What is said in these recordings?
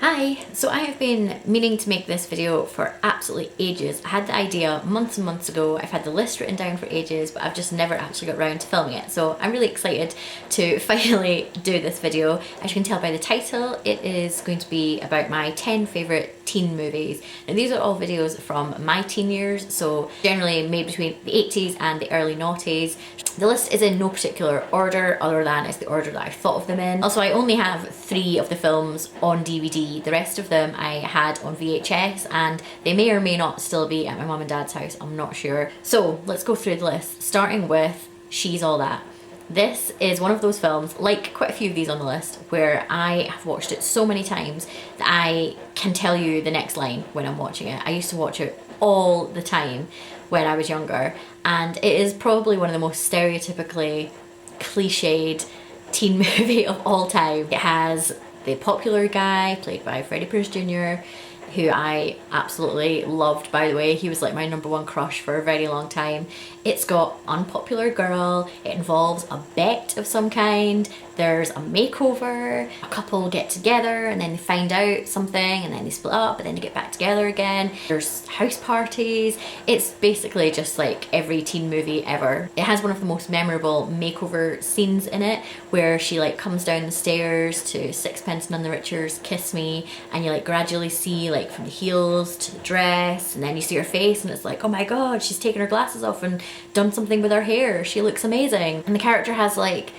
Hi! So I have been meaning to make this video for absolutely ages. I had the idea months and months ago. I've had the list written down for ages, but I've just never actually got around to filming it. So I'm really excited to finally do this video. As you can tell by the title, it is going to be about my 10 favourite teen movies. And these are all videos from my teen years, so generally made between the 80s and the early noughties. The list is in no particular order other than it's the order that I thought of them in. Also, I only have 3 of the films on DVD. The rest of them I had on VHS and they may or may not still be at my mum and dad's house, I'm not sure. So let's go through the list, starting with She's All That. This is one of those films, like quite a few of these on the list, where I have watched it so many times that I can tell you the next line when I'm watching it. I used to watch it all the time when I was younger, and it is probably one of the most stereotypically cliched teen movie of all time. It has the popular guy played by Freddie Prinze Jr., who I absolutely loved, by the way. He was like my #1 crush for a very long time. It's got unpopular girl, it involves a bet of some kind, there's a makeover, a couple get together and then they find out something and then they split up and then they get back together again. There's house parties. It's basically just like every teen movie ever. It has one of the most memorable makeover scenes in it where she like comes down the stairs to Sixpence None the Richer's Kiss Me, and you like gradually see like from the heels to the dress, and then you see her face and it's like, oh my god, she's taken her glasses off and done something with her hair. She looks amazing. And the character has like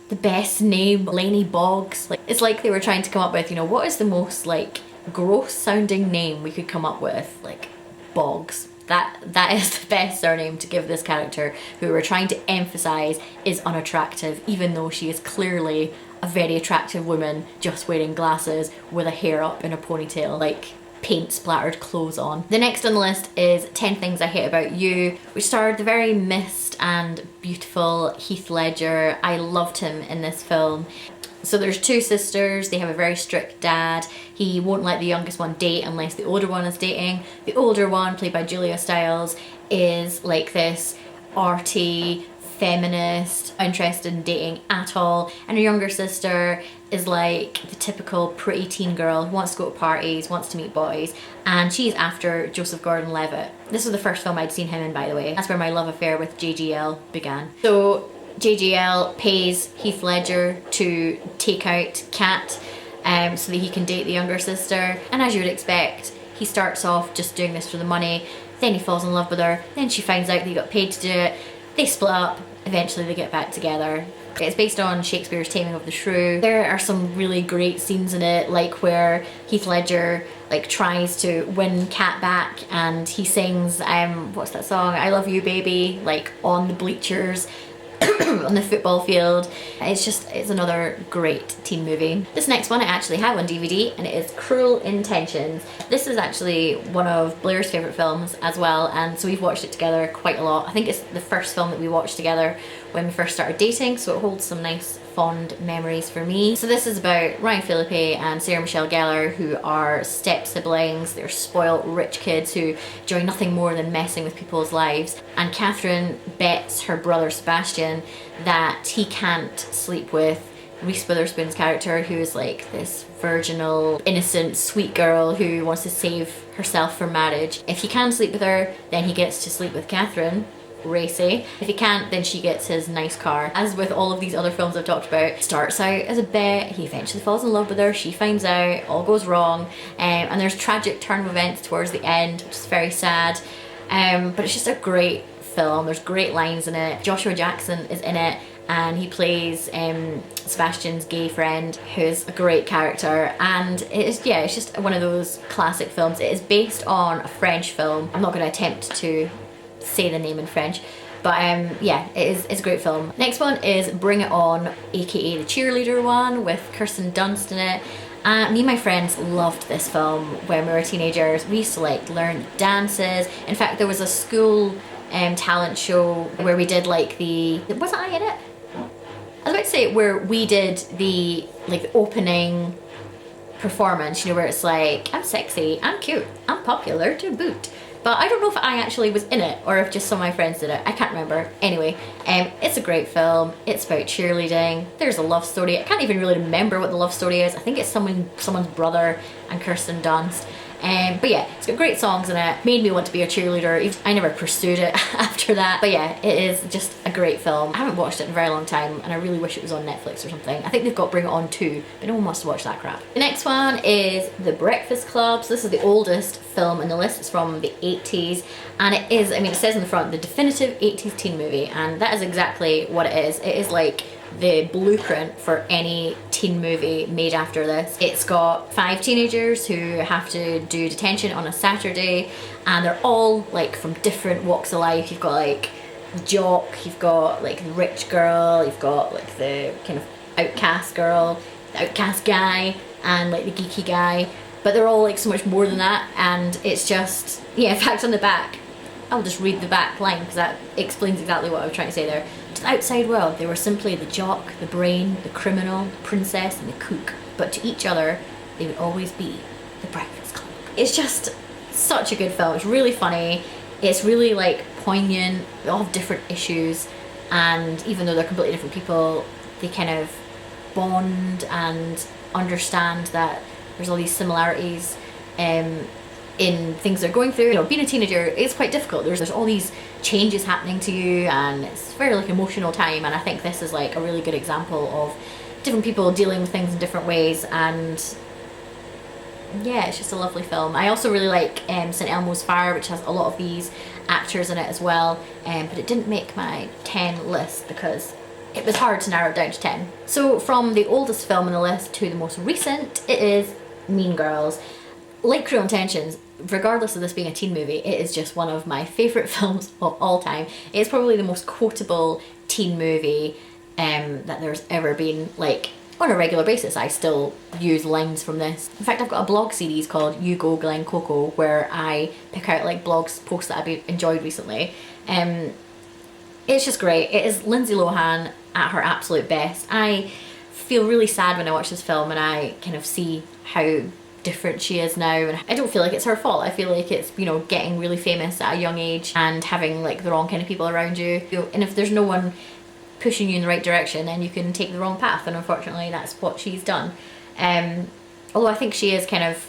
the best name, Lainey Boggs. Like, it's like they were trying to come up with, you know, what is the most like gross sounding name we could come up with? Like Boggs. That is the best surname to give this character, who we're trying to emphasize is unattractive, even though she is clearly a very attractive woman just wearing glasses with a hair up in a ponytail, like paint splattered clothes on. The next on the list is 10 Things I Hate About You, which starred the very missed and beautiful Heath Ledger. I loved him in this film. So there's 2 sisters, they have a very strict dad. He won't let the youngest one date unless the older one is dating. The older one, played by Julia Stiles, is like this arty, feminist, interested in dating at all, and her younger sister is like the typical pretty teen girl who wants to go to parties, wants to meet boys, and she's after Joseph Gordon-Levitt. This was the first film I'd seen him in, by the way. That's where my love affair with JGL began. So JGL pays Heath Ledger to take out Kat so that he can date the younger sister, and as you would expect, he starts off just doing this for the money, then he falls in love with her, then she finds out that he got paid to do it, they split up, eventually they get back together. It's based on Shakespeare's Taming of the Shrew. There are some really great scenes in it, like where Heath Ledger like tries to win Kat back and he sings what's that song, I Love You Baby, like on the bleachers on the football field. It's another great teen movie. This next one I actually have on DVD, and it is Cruel Intentions. This is actually one of Blair's favourite films as well, and so we've watched it together quite a lot. I think it's the first film that we watched together when we first started dating, so it holds some nice fond memories for me. So this is about Ryan Phillippe and Sarah Michelle Gellar, who are step siblings. They're spoiled rich kids who enjoy nothing more than messing with people's lives, and Catherine bets her brother Sebastian that he can't sleep with Reese Witherspoon's character, who is like this virginal, innocent, sweet girl who wants to save herself for marriage. If he can sleep with her, then he gets to sleep with Catherine, racy. If he can't, then she gets his nice car. As with all of these other films I've talked about, it starts out as a bet, he eventually falls in love with her, she finds out, all goes wrong, and there's a tragic turn of events towards the end, which is very sad, but it's just a great film. There's great lines in it. Joshua Jackson is in it, and he plays Sebastian's gay friend, who's a great character, and it's just one of those classic films. It is based on a French film. I'm not going to attempt to say the name in French, but yeah, it's a great film. Next one is Bring It On, aka the cheerleader one, with Kirsten Dunst in it. Me and my friends loved this film when we were teenagers. We used to like learn dances. In fact, there was a school talent show where we did like wasn't I in it? I was about to say where we did the opening performance, you know, where it's like, I'm sexy, I'm cute, I'm popular to boot. but I don't know if I actually was in it or if just some of my friends did it. I can't remember. Anyway, it's a great film. It's about cheerleading. There's a love story. I can't even really remember what the love story is. I think it's someone's brother and Kirsten Dunst. But yeah, it's got great songs in it. Made me want to be a cheerleader. I never pursued it after that. But yeah, it is just a great film. I haven't watched it in a very long time and I really wish it was on Netflix or something. I think they've got Bring It On too, but no one wants to watch that crap. The next one is The Breakfast Club. So this is the oldest film in the list. It's from the 80s and it is, I mean, it says in the front, the definitive 80s teen movie, and that is exactly what it is. It is like the blueprint for any teen movie made after this. It's got 5 teenagers who have to do detention on a Saturday, and they're all like from different walks of life. You've got like the jock, you've got like the rich girl, you've got like the kind of outcast girl, the outcast guy, and like the geeky guy, but they're all like so much more than that. And it's just, yeah, in fact on the back, I'll just read the back line because that explains exactly what I was trying to say there. To the outside world, they were simply the jock, the brain, the criminal, the princess, and the cook. But to each other, they would always be the Breakfast Club. It's just such a good film. It's really funny. It's really like poignant. They all have different issues, and even though they're completely different people, they kind of bond and understand that there's all these similarities in things they're going through. You know, being a teenager is quite difficult. There's all these changes happening to you, and it's very like emotional time, and I think this is like a really good example of different people dealing with things in different ways. And yeah, it's just a lovely film. I also really like St. Elmo's Fire, which has a lot of these actors in it as well, but it didn't make my 10 list because it was hard to narrow it down to 10. So from the oldest film on the list to the most recent, it is Mean Girls. Like Cruel Intentions, regardless of this being a teen movie, it is just one of my favourite films of all time. It's probably the most quotable teen movie that there's ever been. Like, on a regular basis, I still use lines from this. In fact, I've got a blog series called You Go Glen Coco, where I pick out like blogs, posts that I've enjoyed recently. It's just great. It is Lindsay Lohan at her absolute best. I feel really sad when I watch this film and I kind of see how different she is now, and I don't feel like it's her fault. I feel like it's, you know, getting really famous at a young age and having like the wrong kind of people around you. And if there's no one pushing you in the right direction, then you can take the wrong path, and unfortunately that's what she's done. Although I think she is kind of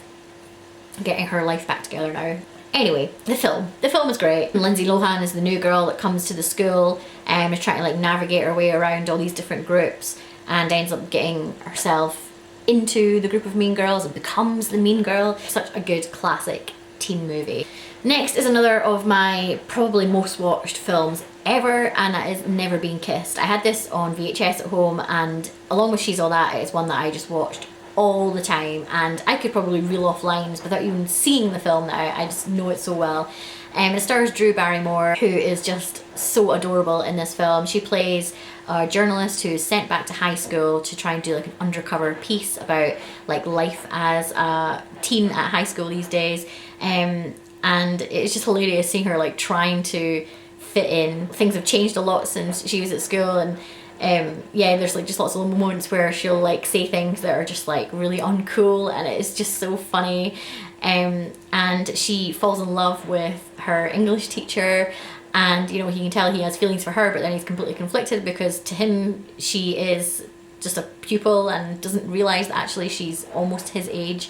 getting her life back together now. Anyway, the film is great. Lindsay Lohan is the new girl that comes to the school and is trying to like navigate her way around all these different groups, and ends up getting herself into the group of mean girls and becomes the mean girl. Such a good classic teen movie. Next is another of my probably most watched films ever, and that is Never Been Kissed. I had this on VHS at home, and along with She's All That, it's one that I just watched all the time, and I could probably reel off lines without even seeing the film now. I just know it so well. It stars Drew Barrymore, who is just so adorable in this film. She plays a journalist who's sent back to high school to try and do like an undercover piece about like life as a teen at high school these days. And it's just hilarious seeing her like trying to fit in. Things have changed a lot since she was at school, and yeah, there's like just lots of moments where she'll like say things that are just like really uncool, and it's just so funny. And she falls in love with her English teacher, and you know, he can tell he has feelings for her, but then he's completely conflicted because to him she is just a pupil and doesn't realise that actually she's almost his age.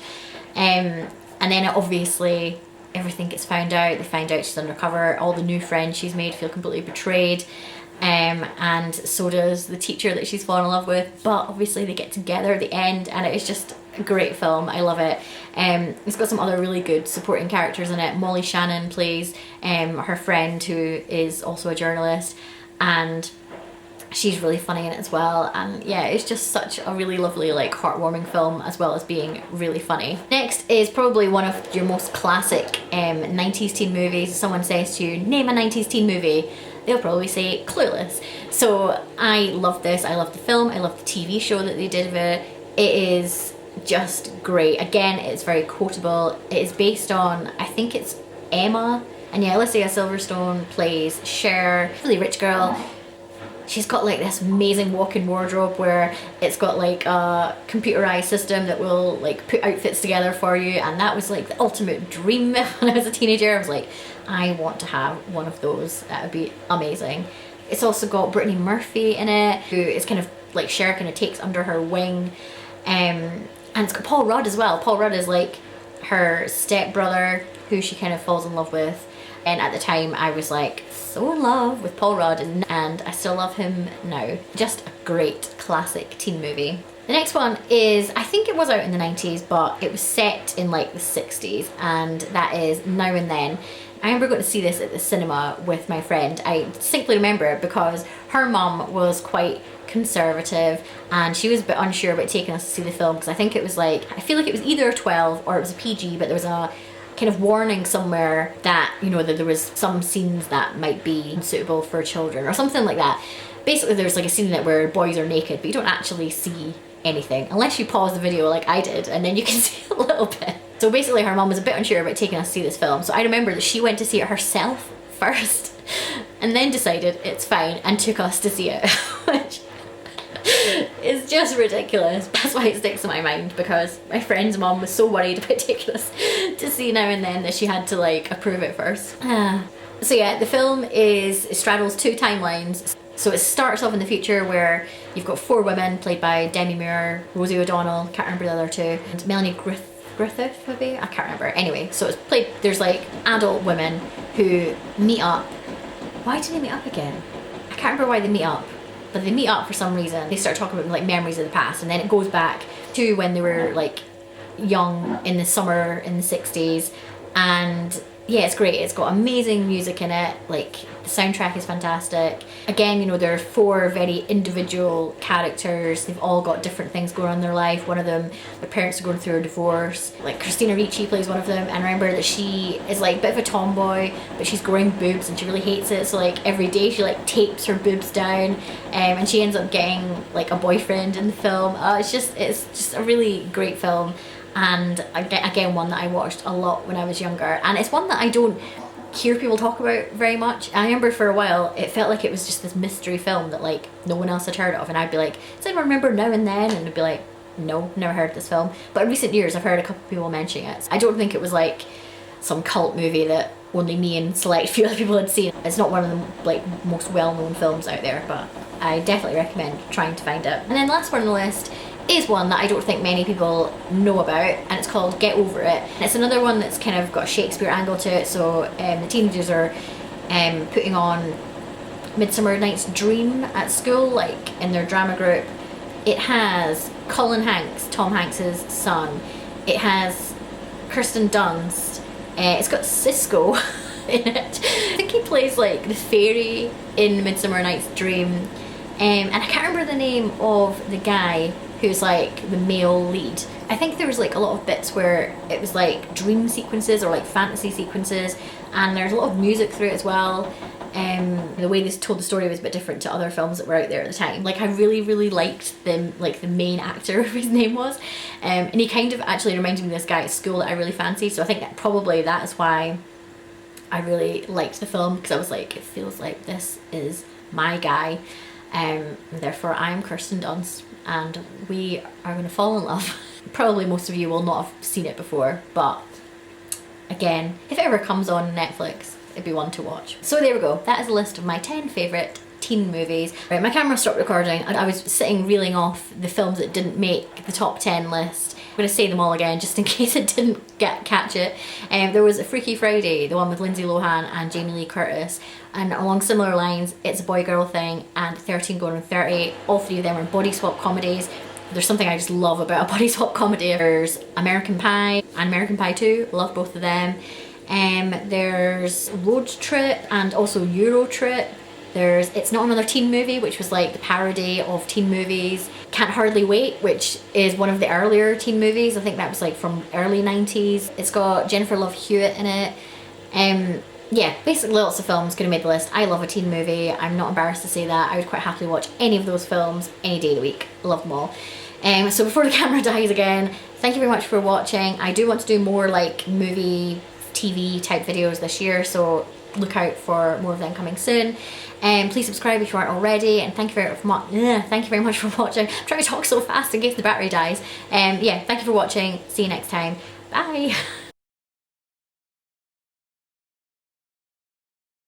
And then obviously everything gets found out. They find out she's undercover. All the new friends she's made feel completely betrayed. And so does the teacher that she's fallen in love with, but obviously they get together at the end, and it is just a great film. I love it. It's got some other really good supporting characters in it. Molly Shannon plays her friend, who is also a journalist, and she's really funny in it as well. And yeah, it's just such a really lovely, like, heartwarming film, as well as being really funny. Next is probably one of your most classic 90s teen movies. If someone says to you, name a 90s teen movie, they'll probably say Clueless. So I love this. I love the film. I love the TV show that they did of it. It is just great. Again, it's very quotable. It is based on, I think it's Emma. And yeah, Alicia Silverstone plays Cher, really rich girl. she's got like this amazing walk-in wardrobe where it's got like a computerized system that will like put outfits together for you, and that was like the ultimate dream when I was a teenager. I was like, I want to have one of those. That would be amazing. It's also got Brittany Murphy in it, who is kind of like Cher kind of takes under her wing. And it's got Paul Rudd as well. Paul Rudd is like her stepbrother who she kind of falls in love with. And at the time I was like so in love with Paul Rudd, and I still love him now. Just a great classic teen movie. The next one is, I think it was out in the 90s, but it was set in like the 60s, and that is Now and Then. I remember going to see this at the cinema with my friend. I distinctly remember it because her mum was quite conservative and she was a bit unsure about taking us to see the film, because I think it was like, I feel like it was either a 12 or it was a PG, but there was a kind of warning somewhere that, you know, that there was some scenes that might be unsuitable for children or something like that. Basically there's like a scene in it where boys are naked, but you don't actually see anything unless you pause the video like I did, and then you can see a little bit. So basically her mum was a bit unsure about taking us to see this film, so I remember that she went to see it herself first and then decided it's fine and took us to see it, which is just ridiculous. That's why it sticks in my mind, because my friend's mum was so worried about taking us to see Now and Then that she had to like approve it first. So yeah, the film straddles two timelines. So it starts off in the future where you've got four women played by Demi Moore, Rosie O'Donnell, can't remember the other two, and Melanie Griffith maybe? I can't remember. Anyway, so it's played, there's like adult women who meet up. Why did they meet up again? I can't remember why they meet up, but they meet up for some reason. They start talking about like memories of the past, and then it goes back to when they were like young in the summer in the 60s, and yeah, it's great. It's got amazing music in it, like the soundtrack is fantastic. Again, you know, there are four very individual characters. They've all got different things going on in their life. One of them, their parents are going through a divorce. Like Christina Ricci plays one of them, and remember that she is like a bit of a tomboy, but she's growing boobs and she really hates it. So like every day she like tapes her boobs down, and she ends up getting like a boyfriend in the film. It's just a really great film. And again, one that I watched a lot when I was younger, and it's one that I don't hear people talk about very much. I remember for a while it felt like it was just this mystery film that like no one else had heard of, and I'd be like, does anyone remember Now and Then? And I'd be like, no, never heard of this film. But in recent years I've heard a couple of people mentioning it. I don't think it was like some cult movie that only me and select few other people had seen. It's not one of the like most well-known films out there, but I definitely recommend trying to find it. And then last one on the list is one that I don't think many people know about, and it's called Get Over It. And it's another one that's kind of got a Shakespeare angle to it. So the teenagers are putting on Midsummer Night's Dream at school, like in their drama group. It has Colin Hanks, Tom Hanks's son. It has Kirsten Dunst. It's got Cisco in it. I think he plays like the fairy in Midsummer Night's Dream. And I can't remember the name of the guy who's like the male lead. I think there was like a lot of bits where it was like dream sequences or like fantasy sequences, and there's a lot of music through it as well. The way they told the story was a bit different to other films that were out there at the time. Like I really liked the main actor, whose name was, and he kind of actually reminded me of this guy at school that I really fancied. So I think that probably that is why I really liked the film, because I was like, it feels like this is my guy. Therefore I'm Kirsten Dunst, and we are going to fall in love. Probably most of you will not have seen it before, but again, if it ever comes on Netflix, it'd be one to watch. So there we go, that is a list of my 10 favourite teen movies. Right, my camera stopped recording and I was sitting reeling off the films that didn't make the top 10 list. I'm going to say them all again just in case it didn't catch it. There was a Freaky Friday, the one with Lindsay Lohan and Jamie Lee Curtis, and along similar lines, It's a Boy Girl Thing and 13 Going on 30. All three of them are body swap comedies. There's something I just love about a body swap comedy. There's American Pie and American Pie 2, love both of them. There's Road Trip and also Euro Trip. There's It's Not Another Teen Movie, which was like the parody of teen movies. Can't Hardly Wait, which is one of the earlier teen movies. I think that was like from early 90s. It's got Jennifer Love Hewitt in it. Yeah, basically lots of films could have made the list. I love a teen movie. I'm not embarrassed to say that. I would quite happily watch any of those films any day of the week. Love them all. So before the camera dies again, thank you very much for watching. I do want to do more like movie, TV type videos this year, so look out for more of them coming soon. Please subscribe if you aren't already, and thank you very much for watching. I'm trying to talk so fast in case the battery dies. Yeah, thank you for watching. See you next time. Bye.